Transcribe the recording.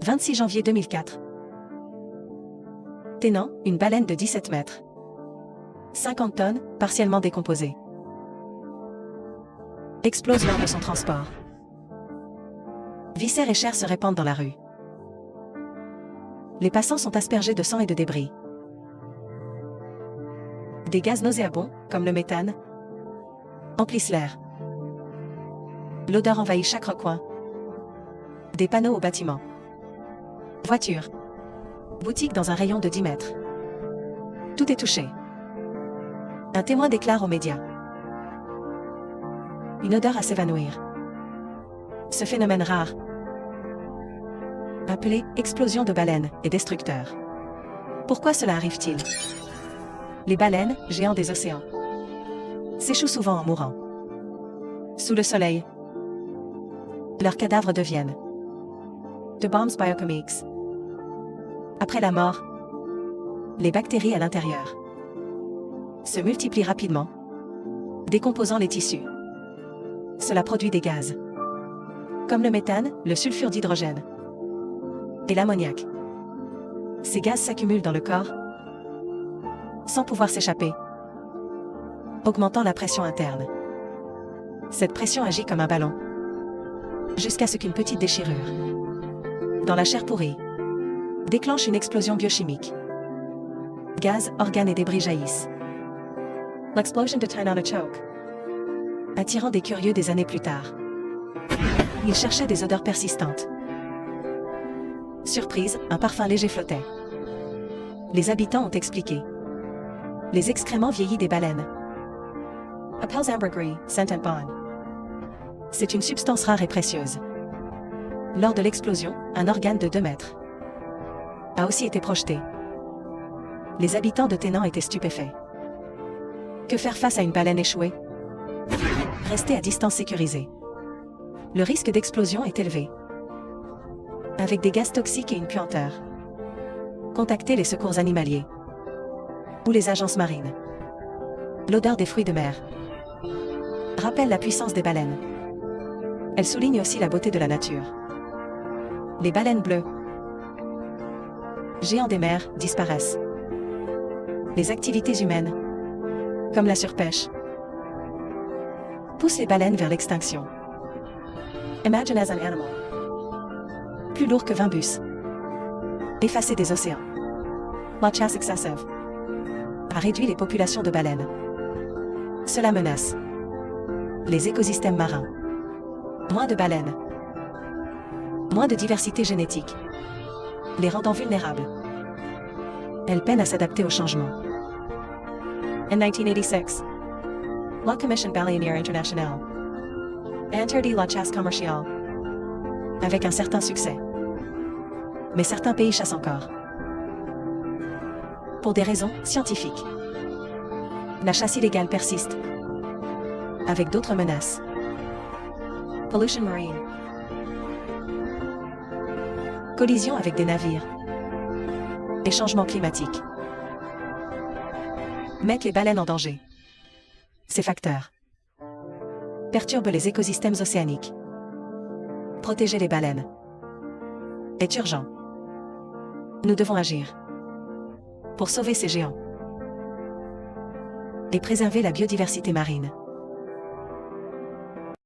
26 janvier 2004. Tennant, une baleine de 17 mètres. 50 tonnes, partiellement décomposée. Explose lors de son transport. Viscères et chair se répandent dans la rue. Les passants sont aspergés de sang et de débris. Des gaz nauséabonds, comme le méthane, emplissent l'air. L'odeur envahit chaque recoin. Des panneaux aux bâtiments. Voitures. Boutique dans un rayon de 10 mètres. Tout est touché. Un témoin déclare aux médias. Une odeur à s'évanouir. Ce phénomène rare, appelé explosion de baleines, est destructeur. Pourquoi cela arrive-t-il? Les baleines, géants des océans, s'échouent souvent en mourant. Sous le soleil, leurs cadavres deviennent de bombs biochemiques. Après la mort, les bactéries à l'intérieur se multiplient rapidement, décomposant les tissus. Cela produit des gaz, comme le méthane, le sulfure d'hydrogène et l'ammoniac. Ces gaz s'accumulent dans le corps sans pouvoir s'échapper, augmentant la pression interne. Cette pression agit comme un ballon, jusqu'à ce qu'une petite déchirure dans la chair pourrie déclenche une explosion biochimique. Gaz, organes et débris jaillissent. L'explosion de turn on a choke, attirant des curieux des années plus tard. Ils cherchaient des odeurs persistantes. Surprise, un parfum léger flottait. Les habitants ont expliqué. Les excréments vieillis des baleines. Appels ambergris, scent and bond. C'est une substance rare et précieuse. Lors de l'explosion, un organe de 2 mètres a aussi été projeté. Les habitants de Tennant étaient stupéfaits. Que faire face à une baleine échouée? Rester à distance sécurisée. Le risque d'explosion est élevé, avec des gaz toxiques et une puanteur. Contactez les secours animaliers ou les agences marines. L'odeur des fruits de mer rappelle la puissance des baleines. Elle souligne aussi la beauté de la nature. Les baleines bleues, géants des mers, disparaissent. Les activités humaines, comme la surpêche, poussent les baleines vers l'extinction. Imagine as an animal, plus lourd que 20 bus, effacé des océans. La chasse excessive a réduit les populations de baleines. Cela menace les écosystèmes marins. Moins de baleines, moins de diversité génétique, les rendant vulnérables. Elles peinent à s'adapter au changement. En 1986, la Commission Baleinière Internationale interdit la chasse commerciale, avec un certain succès. Mais certains pays chassent encore, pour des raisons scientifiques. La chasse illégale persiste, avec d'autres menaces. Pollution marine. Collision avec des navires. Et changements climatiques mettent les baleines en danger. Ces facteurs perturbent les écosystèmes océaniques. Protéger les baleines est urgent. Nous devons agir pour sauver ces géants et préserver la biodiversité marine.